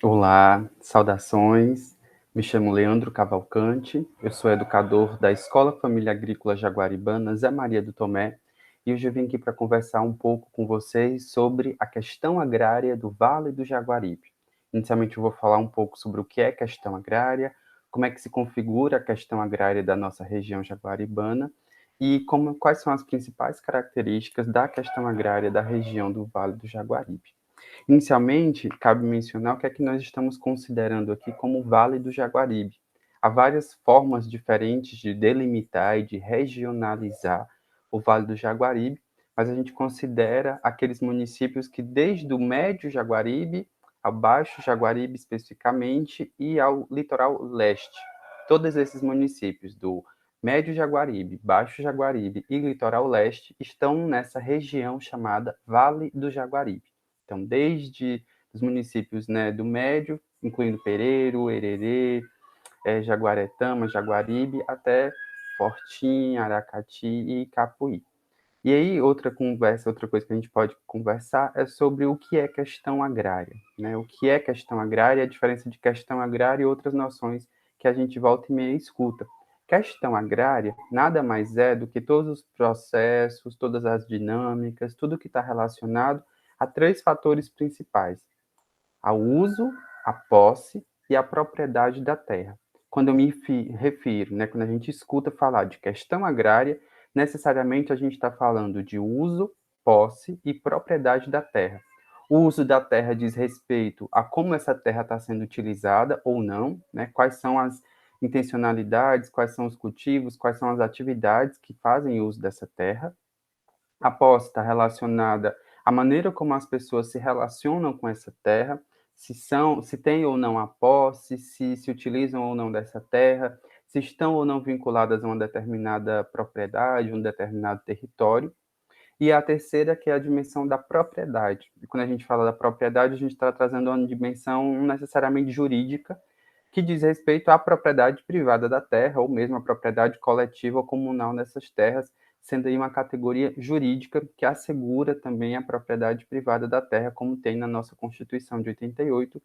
Olá, saudações. Me chamo Leandro Cavalcante, eu sou educador da Escola Família Agrícola Jaguaribana Zé Maria do Tomé e hoje eu vim aqui para conversar um pouco com vocês sobre a questão agrária do Vale do Jaguaribe. Inicialmente eu vou falar um pouco sobre o que é questão agrária, como é que se configura a questão agrária da nossa região jaguaribana e quais são as principais características da questão agrária da região do Vale do Jaguaribe. Inicialmente, cabe mencionar o que é que nós estamos considerando aqui como o Vale do Jaguaribe. Há várias formas diferentes de delimitar e de regionalizar o Vale do Jaguaribe, mas a gente considera aqueles municípios que desde o Médio Jaguaribe ao Baixo Jaguaribe especificamente e ao litoral leste. Todos esses municípios do Médio Jaguaribe, Baixo Jaguaribe e litoral leste estão nessa região chamada Vale do Jaguaribe. Então, desde os municípios, né, do Médio, incluindo Pereiro, Hererê, Jaguaretama, Jaguaribe, até Fortim, Aracati e Capuí. E aí, outra coisa que a gente pode conversar é sobre o que é questão agrária, né? O que é questão agrária, a diferença de questão agrária e outras noções que a gente volta e meia escuta. Questão agrária nada mais é do que todos os processos, todas as dinâmicas, tudo que está relacionado a três fatores principais: ao uso, à posse e à propriedade da terra. Quando eu me refiro, né, quando a gente escuta falar de questão agrária, necessariamente a gente está falando de uso, posse e propriedade da terra. O uso da terra diz respeito a como essa terra está sendo utilizada ou não, né? Quais são as intencionalidades, quais são os cultivos, quais são as atividades que fazem uso dessa terra. A posse está relacionada à maneira como as pessoas se relacionam com essa terra, se têm ou não a posse, se utilizam ou não dessa terra, se estão ou não vinculadas a uma determinada propriedade, um determinado território. E a terceira, que é a dimensão da propriedade. E quando a gente fala da propriedade, a gente está trazendo uma dimensão não necessariamente jurídica, que diz respeito à propriedade privada da terra, ou mesmo à propriedade coletiva ou comunal nessas terras, sendo aí uma categoria jurídica que assegura também a propriedade privada da terra, como tem na nossa Constituição de 88,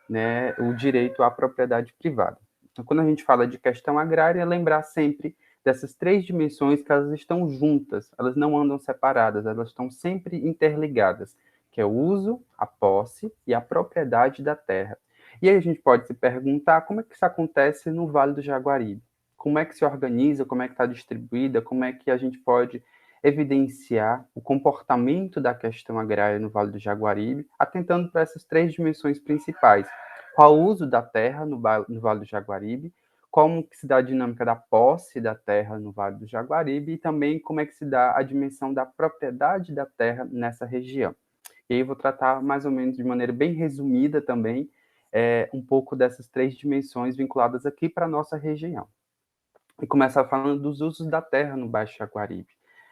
né, o direito à propriedade privada. Então, quando a gente fala de questão agrária, é lembrar sempre dessas três dimensões que elas estão juntas, elas não andam separadas, elas estão sempre interligadas, que é o uso, a posse e a propriedade da terra. E aí a gente pode se perguntar como é que isso acontece no Vale do Jaguaribe? Como é que se organiza, como é que está distribuída, como é que a gente pode evidenciar o comportamento da questão agrária no Vale do Jaguaribe, atentando para essas três dimensões principais. Qual o uso da terra no Vale do Jaguaribe, como que se dá a dinâmica da posse da terra no Vale do Jaguaribe e também como é que se dá a dimensão da propriedade da terra nessa região. E aí eu vou tratar mais ou menos de maneira bem resumida também, um pouco dessas três dimensões vinculadas aqui para a nossa região. E começar falando dos usos da terra no Baixo Jaguaribe.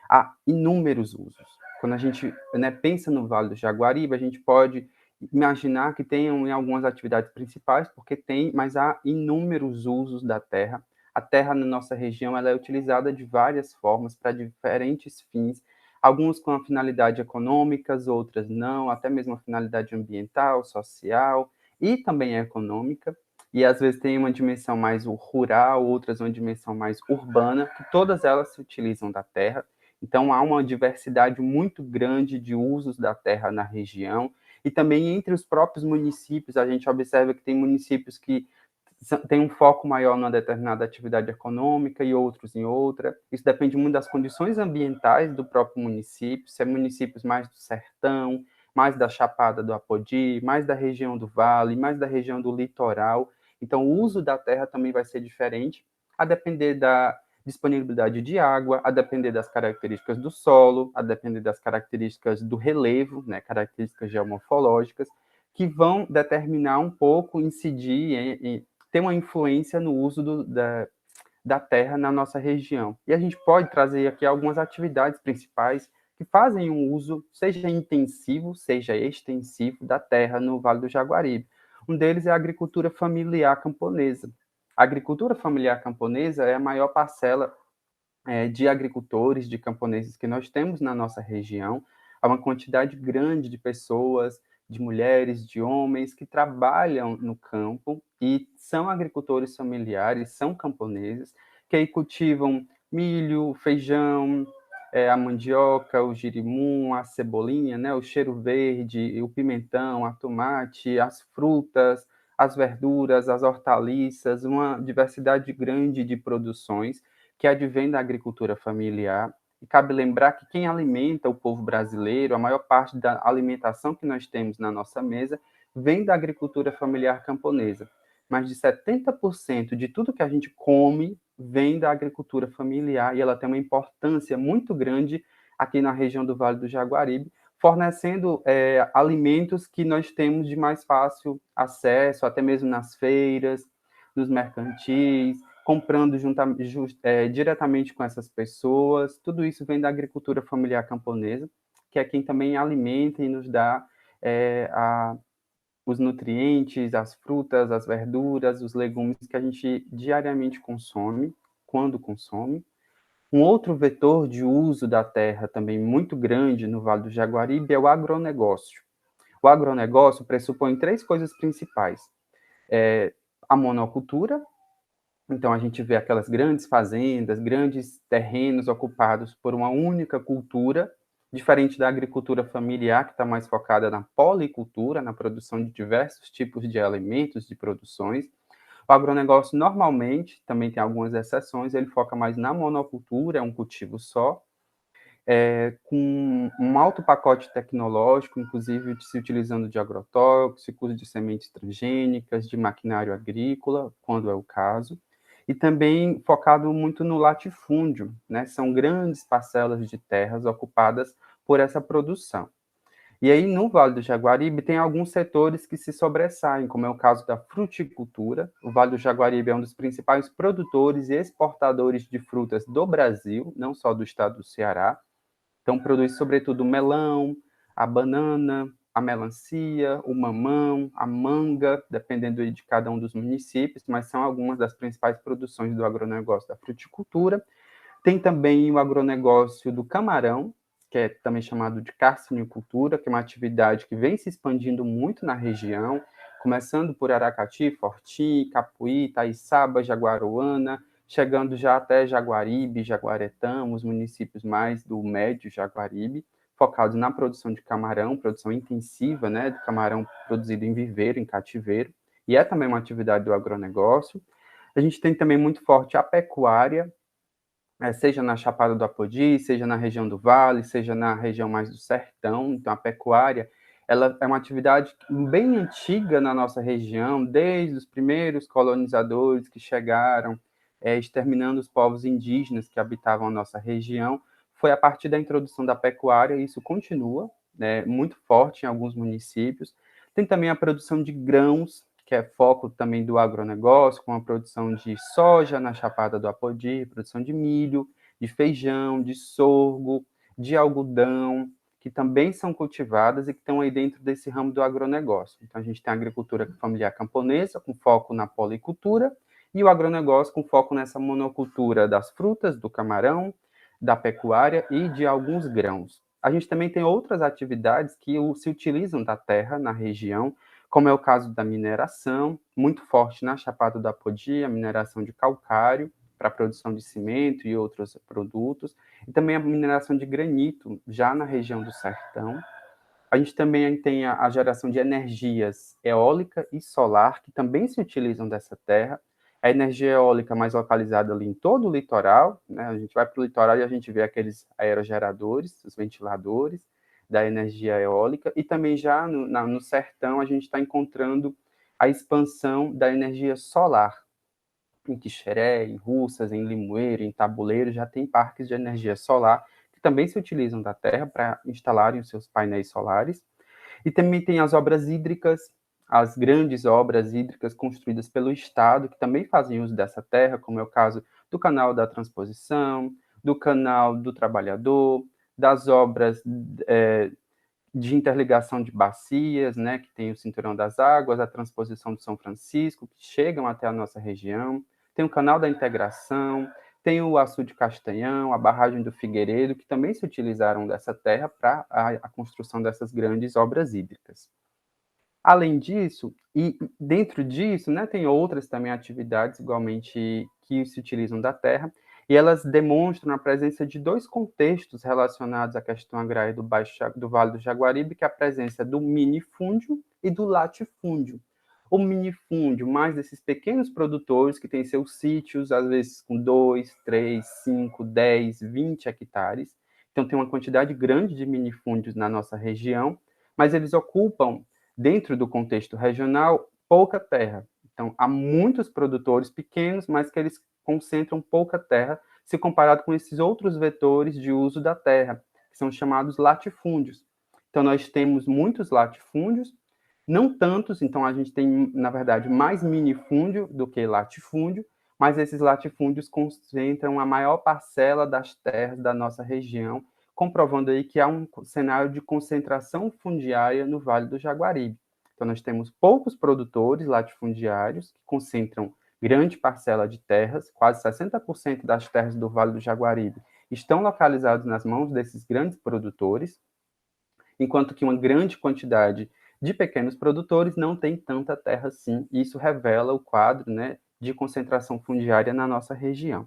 Há inúmeros usos. Quando a gente, né, pensa no Vale do Jaguaribe, a gente pode imaginar que tenham algumas atividades principais, porque tem, mas há inúmeros usos da terra. A terra na nossa região ela é utilizada de várias formas para diferentes fins, alguns com a finalidade econômicas, outras não, até mesmo a finalidade ambiental, social e também econômica, e às vezes tem uma dimensão mais rural, outras uma dimensão mais urbana, que todas elas se utilizam da terra. Então há uma diversidade muito grande de usos da terra na região, e também entre os próprios municípios, a gente observa que tem municípios que têm um foco maior numa determinada atividade econômica e outros em outra. Isso depende muito das condições ambientais do próprio município, se é municípios mais do sertão, mais da Chapada do Apodi, mais da região do Vale, mais da região do litoral. Então, o uso da terra também vai ser diferente, a depender da disponibilidade de água, a depender das características do solo, a depender das características do relevo, né, características geomorfológicas, que vão determinar um pouco, incidir e ter uma influência no uso da terra na nossa região. E a gente pode trazer aqui algumas atividades principais que fazem um uso, seja intensivo, seja extensivo, da terra no Vale do Jaguaribe. Um deles é a agricultura familiar camponesa. A agricultura familiar camponesa é a maior parcela de agricultores, de camponeses que nós temos na nossa região. Há uma quantidade grande de pessoas de mulheres, de homens que trabalham no campo e são agricultores familiares, são camponeses, que aí cultivam milho, feijão, a mandioca, o girimum, a cebolinha, né, o cheiro verde, o pimentão, a tomate, as frutas, as verduras, as hortaliças, uma diversidade grande de produções que advém da agricultura familiar. E cabe lembrar que quem alimenta o povo brasileiro, a maior parte da alimentação que nós temos na nossa mesa, vem da agricultura familiar camponesa. Mais de 70% de tudo que a gente come vem da agricultura familiar e ela tem uma importância muito grande aqui na região do Vale do Jaguaribe, fornecendo alimentos que nós temos de mais fácil acesso, até mesmo nas feiras, nos mercantis, comprando diretamente com essas pessoas. Tudo isso vem da agricultura familiar camponesa, que é quem também alimenta e nos dá os nutrientes, as frutas, as verduras, os legumes que a gente diariamente consome, quando consome. Um outro vetor de uso da terra também muito grande no Vale do Jaguaribe é o agronegócio. O agronegócio pressupõe três coisas principais. A monocultura, então a gente vê aquelas grandes fazendas, grandes terrenos ocupados por uma única cultura, diferente da agricultura familiar, que está mais focada na policultura, na produção de diversos tipos de alimentos, de produções. O agronegócio, normalmente, também tem algumas exceções, ele foca mais na monocultura, é um cultivo só, com um alto pacote tecnológico, inclusive se utilizando de agrotóxicos, de sementes transgênicas, de maquinário agrícola, quando é o caso, e também focado muito no latifúndio, né? São grandes parcelas de terras ocupadas por essa produção. E aí, no Vale do Jaguaribe, tem alguns setores que se sobressaem, como é o caso da fruticultura. O Vale do Jaguaribe é um dos principais produtores e exportadores de frutas do Brasil, não só do estado do Ceará. Então, produz sobretudo o melão, a banana, a melancia, o mamão, a manga, dependendo de cada um dos municípios, mas são algumas das principais produções do agronegócio da fruticultura. Tem também o agronegócio do camarão, que é também chamado de carcinicultura, que é uma atividade que vem se expandindo muito na região, começando por Aracati, Fortim, Capuí, Itaiçaba, Jaguaruana, chegando já até Jaguaribe, Jaguaretã, os municípios mais do médio Jaguaribe, focados na produção de camarão, produção intensiva, né, de camarão produzido em viveiro, em cativeiro, e é também uma atividade do agronegócio. A gente tem também muito forte a pecuária, seja na Chapada do Apodi, seja na região do Vale, seja na região mais do Sertão. Então, a pecuária, ela é uma atividade bem antiga na nossa região, desde os primeiros colonizadores que chegaram, exterminando os povos indígenas que habitavam a nossa região. Foi a partir da introdução da pecuária, e isso continua, né, muito forte em alguns municípios. Tem também a produção de grãos, que é foco também do agronegócio, com a produção de soja na Chapada do Apodi, produção de milho, de feijão, de sorgo, de algodão, que também são cultivadas e que estão aí dentro desse ramo do agronegócio. Então, a gente tem a agricultura familiar camponesa, com foco na policultura, e o agronegócio com foco nessa monocultura das frutas, do camarão, da pecuária e de alguns grãos. A gente também tem outras atividades que se utilizam da terra na região, como é o caso da mineração, muito forte na Chapada do Apodi, a mineração de calcário para a produção de cimento e outros produtos, e também a mineração de granito, já na região do Sertão. A gente também tem a geração de energias eólica e solar, que também se utilizam dessa terra. A energia eólica mais localizada ali em todo o litoral, né? A gente vai para o litoral e a gente vê aqueles aerogeradores, os ventiladores da energia eólica, e também já no sertão a gente está encontrando a expansão da energia solar. Em Quixeré, em Russas, em Limoeiro, em Tabuleiro, já tem parques de energia solar que também se utilizam da terra para instalarem os seus painéis solares. E também tem as obras hídricas, as grandes obras hídricas construídas pelo Estado, que também fazem uso dessa terra, como é o caso do Canal da Transposição, do Canal do Trabalhador, das obras de interligação de bacias, né, que tem o Cinturão das Águas, a Transposição do São Francisco, que chegam até a nossa região, tem o Canal da Integração, tem o Açude Castanhão, a barragem do Figueiredo, que também se utilizaram dessa terra para a construção dessas grandes obras hídricas. Além disso, e dentro disso, né, tem outras também atividades igualmente que se utilizam da terra, e elas demonstram a presença de dois contextos relacionados à questão agrária do Vale do Jaguaribe, que é a presença do minifúndio e do latifúndio. O minifúndio, mais desses pequenos produtores que têm seus sítios, às vezes com 2, 3, 5, 10, 20 hectares. Então, tem uma quantidade grande de minifúndios na nossa região, mas eles ocupam, dentro do contexto regional, pouca terra. Então, há muitos produtores pequenos, mas que eles concentram pouca terra se comparado com esses outros vetores de uso da terra, que são chamados latifúndios. Então, nós temos muitos latifúndios, não tantos, então a gente tem, na verdade, mais minifúndio do que latifúndio, mas esses latifúndios concentram a maior parcela das terras da nossa região, comprovando aí que há um cenário de concentração fundiária no Vale do Jaguaribe. Então, nós temos poucos produtores latifundiários que concentram grande parcela de terras, quase 60% das terras do Vale do Jaguaribe estão localizados nas mãos desses grandes produtores, enquanto que uma grande quantidade de pequenos produtores não tem tanta terra assim, e isso revela o quadro, né, de concentração fundiária na nossa região.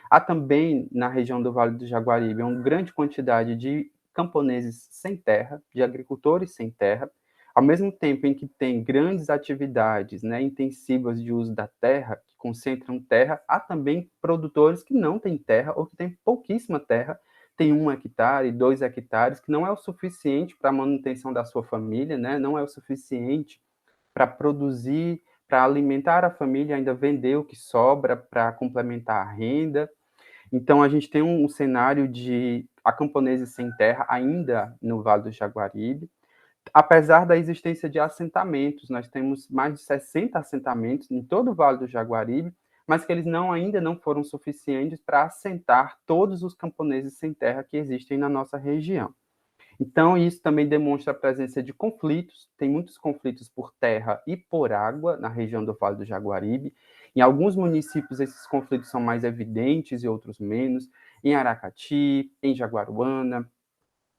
Há também, na região do Vale do Jaguaribe, uma grande quantidade de camponeses sem terra, de agricultores sem terra, ao mesmo tempo em que tem grandes atividades, né, intensivas de uso da terra, que concentram terra, há também produtores que não têm terra ou que têm pouquíssima terra, tem 1 hectare, 2 hectares, que não é o suficiente para a manutenção da sua família, né, não é o suficiente para produzir, para alimentar a família, ainda vender o que sobra para complementar a renda. Então, a gente tem um cenário de camponeses sem terra ainda no Vale do Jaguaribe, apesar da existência de assentamentos. Nós temos mais de 60 assentamentos em todo o Vale do Jaguaribe, mas que eles ainda não foram suficientes para assentar todos os camponeses sem terra que existem na nossa região. Então, isso também demonstra a presença de conflitos, tem muitos conflitos por terra e por água na região do Vale do Jaguaribe. Em alguns municípios, esses conflitos são mais evidentes e outros menos. Em Aracati, em Jaguaruana,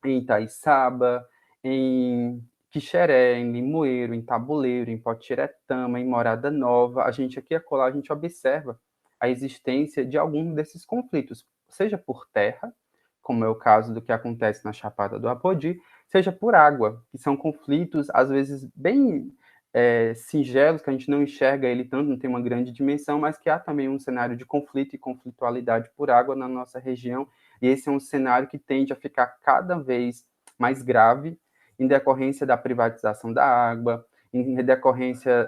em Itaiçaba, em Quixeré, em Limoeiro, em Tabuleiro, em Potiretama, em Morada Nova. A gente aqui e acolá, a gente observa a existência de algum desses conflitos, seja por terra, como é o caso do que acontece na Chapada do Apodi, seja por água, que são conflitos, às vezes, bem singelos, que a gente não enxerga ele tanto, não tem uma grande dimensão, mas que há também um cenário de conflito e conflitualidade por água na nossa região, e esse é um cenário que tende a ficar cada vez mais grave em decorrência da privatização da água, em decorrência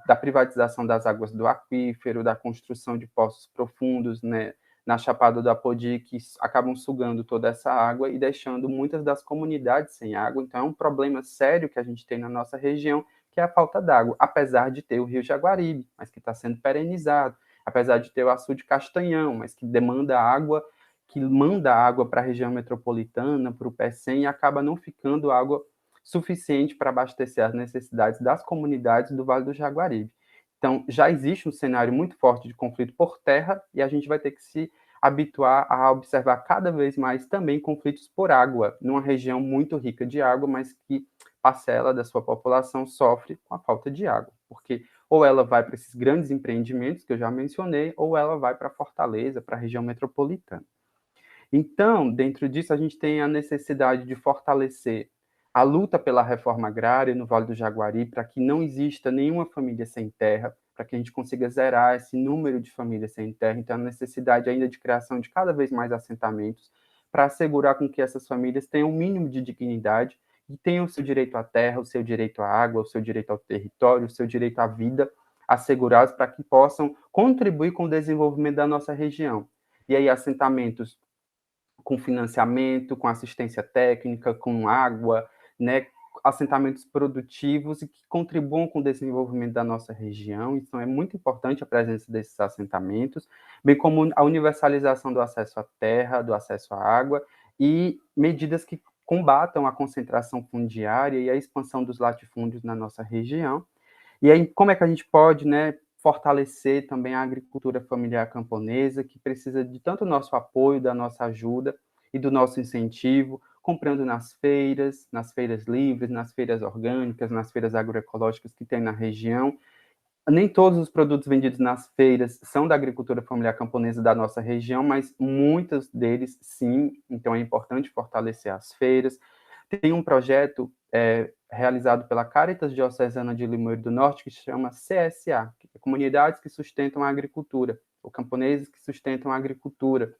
da privatização das águas do aquífero, da construção de poços profundos, né, na Chapada do Apodi, que acabam sugando toda essa água e deixando muitas das comunidades sem água. Então, é um problema sério que a gente tem na nossa região, que é a falta d'água, apesar de ter o Rio Jaguaribe, mas que está sendo perenizado, apesar de ter o Açude Castanhão, mas que demanda água, que manda água para a região metropolitana, para o PECEM, e acaba não ficando água suficiente para abastecer as necessidades das comunidades do Vale do Jaguaribe. Então, já existe um cenário muito forte de conflito por terra e a gente vai ter que se habituar a observar cada vez mais também conflitos por água, numa região muito rica de água, mas que parcela da sua população sofre com a falta de água, porque ou ela vai para esses grandes empreendimentos que eu já mencionei, ou ela vai para Fortaleza, para a região metropolitana. Então, dentro disso, a gente tem a necessidade de fortalecer a luta pela reforma agrária no Vale do Jaguari, para que não exista nenhuma família sem terra, para que a gente consiga zerar esse número de famílias sem terra. Então, a necessidade ainda de criação de cada vez mais assentamentos, para assegurar com que essas famílias tenham um mínimo de dignidade e tenham o seu direito à terra, o seu direito à água, o seu direito ao território, o seu direito à vida assegurados, para que possam contribuir com o desenvolvimento da nossa região. E aí, assentamentos com financiamento, com assistência técnica, com água, né, assentamentos produtivos e que contribuam com o desenvolvimento da nossa região. Então, é muito importante a presença desses assentamentos, bem como a universalização do acesso à terra, do acesso à água e medidas que combatam a concentração fundiária e a expansão dos latifúndios na nossa região. E aí, como é que a gente pode, né, fortalecer também a agricultura familiar camponesa, que precisa de tanto nosso apoio, da nossa ajuda e do nosso incentivo, comprando nas feiras livres, nas feiras orgânicas, nas feiras agroecológicas que tem na região. Nem todos os produtos vendidos nas feiras são da agricultura familiar camponesa da nossa região, mas muitos deles sim, então é importante fortalecer as feiras. Tem um projeto realizado pela Caritas Diocesana de Limoeiro do Norte que se chama CSA, que é Comunidades que Sustentam a Agricultura, ou Camponeses que Sustentam a Agricultura.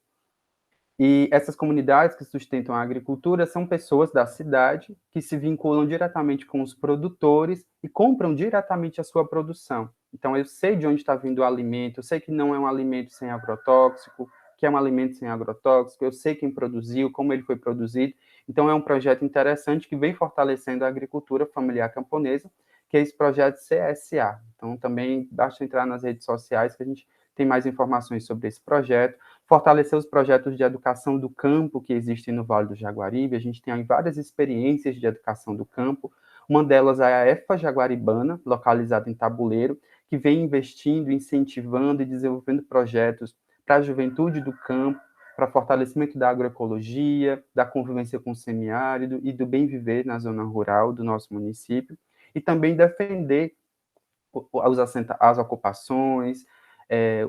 E essas comunidades que sustentam a agricultura são pessoas da cidade que se vinculam diretamente com os produtores e compram diretamente a sua produção. Então, eu sei de onde está vindo o alimento, eu sei que não é um alimento sem agrotóxico, que é um alimento sem agrotóxico, eu sei quem produziu, como ele foi produzido. Então, é um projeto interessante que vem fortalecendo a agricultura familiar camponesa, que é esse projeto CSA. Então, também basta entrar nas redes sociais que a gente tem mais informações sobre esse projeto. Fortalecer os projetos de educação do campo que existem no Vale do Jaguaribe. A gente tem aí várias experiências de educação do campo. Uma delas é a EFA Jaguaribana, localizada em Tabuleiro, que vem investindo, incentivando e desenvolvendo projetos para a juventude do campo, para fortalecimento da agroecologia, da convivência com o semiárido e do bem viver na zona rural do nosso município, e também defender as ocupações,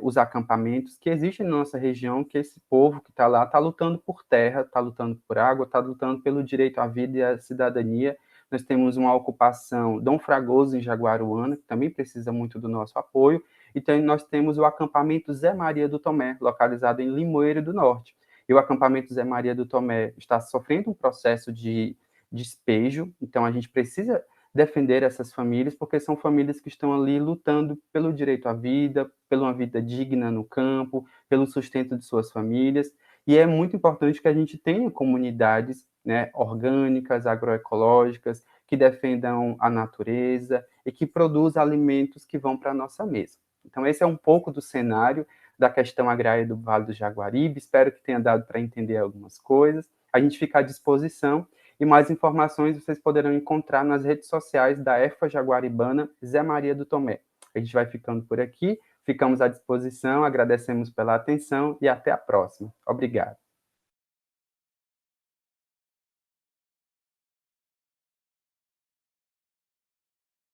os acampamentos que existem na nossa região, que esse povo que está lá está lutando por terra, está lutando por água, está lutando pelo direito à vida e à cidadania. Nós temos uma ocupação Dom Fragoso em Jaguaruana, que também precisa muito do nosso apoio, e nós temos o acampamento Zé Maria do Tomé, localizado em Limoeiro do Norte. E o acampamento Zé Maria do Tomé está sofrendo um processo de despejo, então a gente precisa defender essas famílias, porque são famílias que estão ali lutando pelo direito à vida, pela uma vida digna no campo, pelo sustento de suas famílias, e é muito importante que a gente tenha comunidades, né, orgânicas, agroecológicas, que defendam a natureza e que produzam alimentos que vão para a nossa mesa. Então, esse é um pouco do cenário da questão agrária do Vale do Jaguaribe. Espero que tenha dado para entender algumas coisas. A gente fica à disposição e mais informações vocês poderão encontrar nas redes sociais da EFA Jaguaribana Zé Maria do Tomé. A gente vai ficando por aqui, ficamos à disposição, agradecemos pela atenção e até a próxima. Obrigado.